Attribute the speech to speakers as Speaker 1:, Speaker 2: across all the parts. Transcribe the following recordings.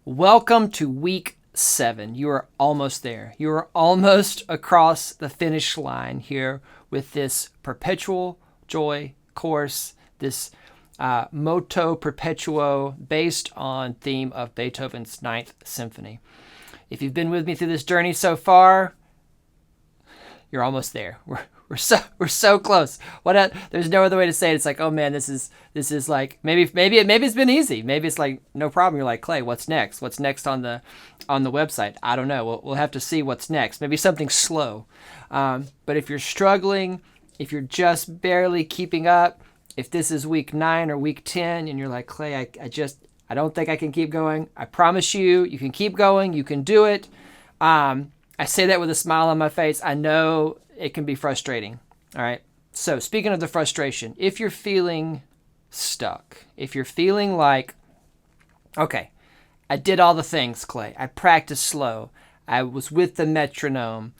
Speaker 1: Welcome to week 7. You are almost there. You are almost across the finish line here with this Perpetual Joy course, this Moto Perpetuo based on theme of Beethoven's Ninth Symphony. If you've been with me through this journey so far, you're almost there. We're so close. There's no other way to say it. It's like, oh man, this is like maybe it's been easy. Maybe it's like no problem. You're like, Clay, what's next? What's next on the website? I don't know. We'll have to see what's next. Maybe something slow. But if you're struggling, if you're just barely keeping up, if this is week 9 or week 10, and you're like, Clay, I don't think I can keep going. I promise you can keep going. You can do it. I say that with a smile on my face. I know it can be frustrating. All right. So speaking of the frustration, if you're feeling stuck, if you're feeling like, okay, I did all the things, Clay. I practiced slow. I was with the metronome,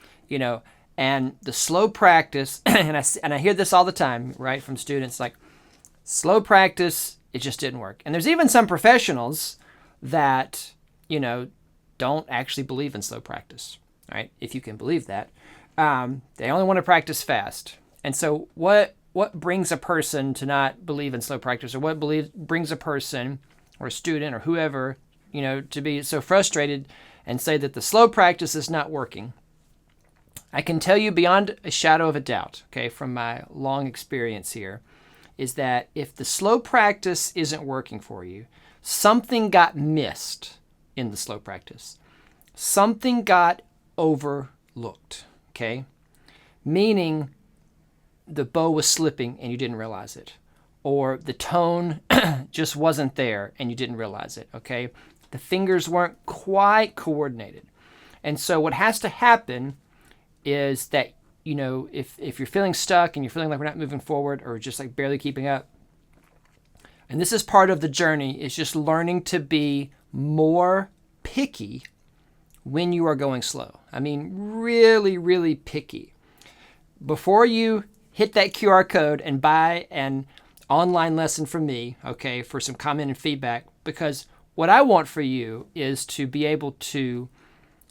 Speaker 1: and the slow practice, and I hear this all the time, right, from students, like slow practice, it just didn't work. And there's even some professionals that, don't actually believe in slow practice, right? If you can believe that. They only want to practice fast. And so what brings a person to not believe in slow practice, or what brings a person or a student or whoever, to be so frustrated and say that the slow practice is not working? I can tell you beyond a shadow of a doubt, okay, from my long experience here, is that if the slow practice isn't working for you, something got missed in the slow practice. Something got overlooked. Okay, meaning the bow was slipping and you didn't realize it, or the tone just wasn't there and you didn't realize it. Okay, the fingers weren't quite coordinated, and so what has to happen is that if you're feeling stuck and you're feeling like we're not moving forward or just like barely keeping up, and this is part of the journey, is just learning to be more picky when you are going slow. I mean, really, really picky. Before you hit that QR code and buy an online lesson from me, okay, for some comment and feedback, because what I want for you is to be able to,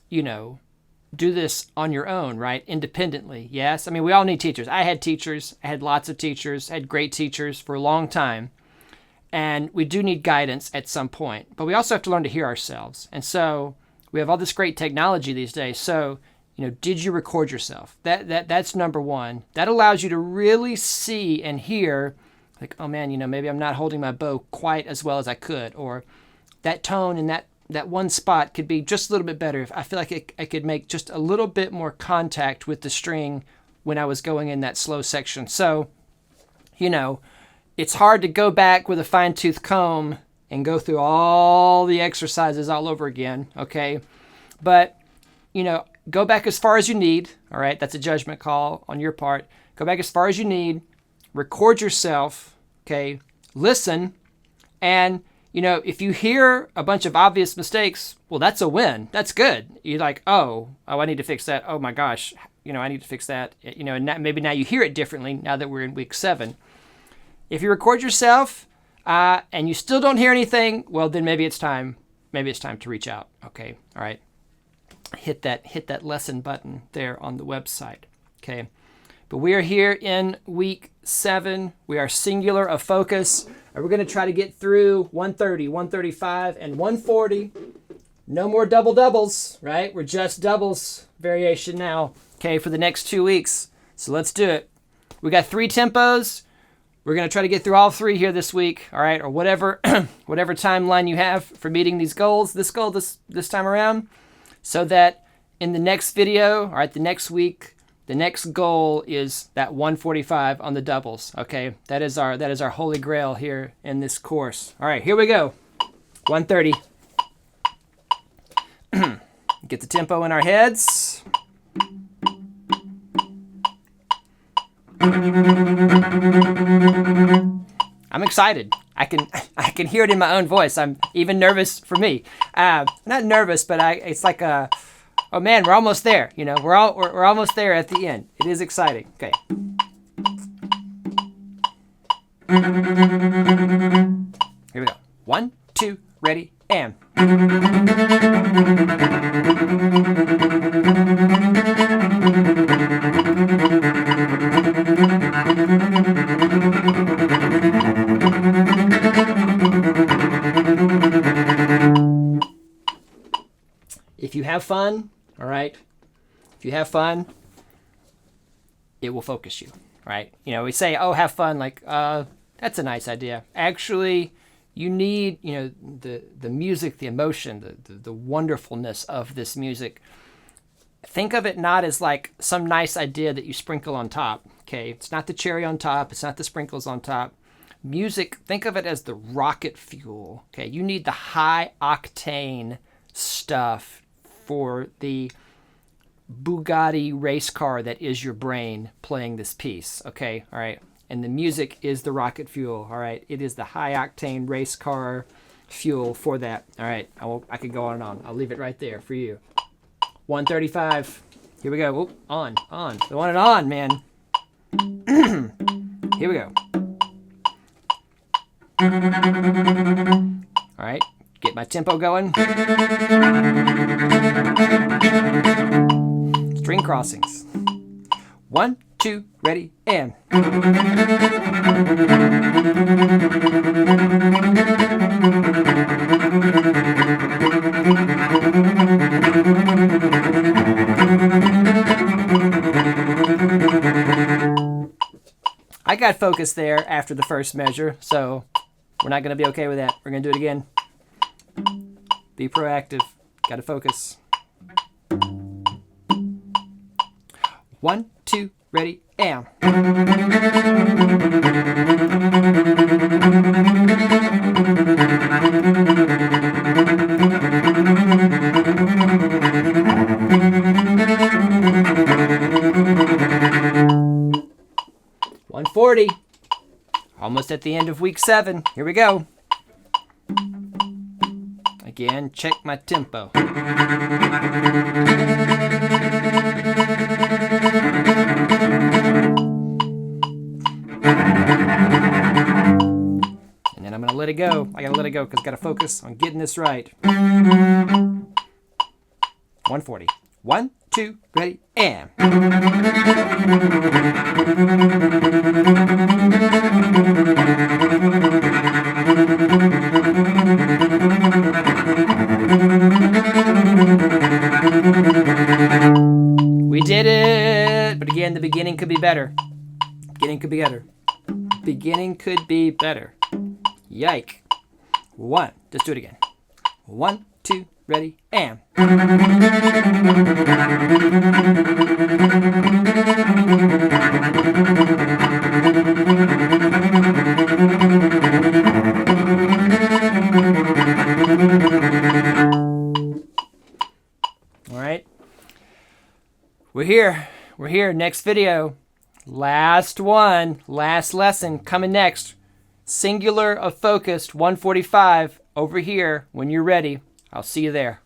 Speaker 1: do this on your own, right? Independently. Yes. I mean, we all need teachers. I had teachers. I had lots of teachers. I had great teachers for a long time. And we do need guidance at some point. But we also have to learn to hear ourselves. And so we have all this great technology these days. So, did you record yourself? That's number one. That allows you to really see and hear, like, oh man, maybe I'm not holding my bow quite as well as I could, or that tone in that one spot could be just a little bit better. If I feel like I could make just a little bit more contact with the string when I was going in that slow section. So, it's hard to go back with a fine-tooth comb and go through all the exercises all over again, okay? But, go back as far as you need, all right? That's a judgment call on your part. Go back as far as you need, record yourself, okay? Listen, and, if you hear a bunch of obvious mistakes, well, that's a win. That's good. You're like, oh, I need to fix that. Oh my gosh, I need to fix that. And maybe now you hear it differently now that we're in week 7. If you record yourself, and you still don't hear anything, well, then maybe it's time to reach out. Okay. All right. Hit that lesson button there on the website. Okay. But we are here in week 7. We are singular of focus. And we're going to try to get through 130, 135, and 140. No more doubles, right? We're just doubles variation now. Okay. For the next 2 weeks. So let's do it. We got 3 tempos. We're going to try to get through all 3 here this week, all right, or whatever timeline you have for meeting these goals, this time around, so that in the next video, all right, the next week, the next goal is that 145 on the doubles, okay? That is our holy grail here in this course. All right, here we go. 130. Get the tempo in our heads. I'm excited. I can hear it in my own voice. I'm even nervous for me. Not nervous, but it's like oh man, we're almost there. We're almost there at the end. It is exciting. Okay. Here we go. 1, 2, ready, and. If you have fun, all right, if you have fun, it will focus you, right? You know, we say, oh, have fun, like, that's a nice idea. Actually, you need, you know, the music, the emotion, the wonderfulness of this music. Think of it not as like some nice idea that you sprinkle on top, okay? It's not the cherry on top. It's not the sprinkles on top. Music, think of it as the rocket fuel, okay? You need the high octane stuff for the Bugatti race car that is your brain playing this piece, okay? All right. And the music is the rocket fuel, all right? It is the high octane race car fuel for that. All right, I could go on and on. I'll leave it right there for you. 135. Here we go. Oop, on. I want it on, man. Here we go. All right, get my tempo going. String crossings. 1, 2, ready, and. I got focused there after the first measure, so we're not going to be okay with that. We're going to do it again. Be proactive. Got to focus. 1, 2, ready, and. $140. Almost at the end of week 7. Here we go. Again, check my tempo. And then I'm going to let it go. I got to let it go because I got to focus on getting this right. 140. 1, 2, ready, and. We did it! But again, the beginning could be better. Beginning could be better. Beginning could be better. Yike. 1. Let's do it again. 1, 2, ready, and. All right. We're here. We're here. Next video. Last one. Last lesson coming next. Singular of focused 145 over here when you're ready. I'll see you there.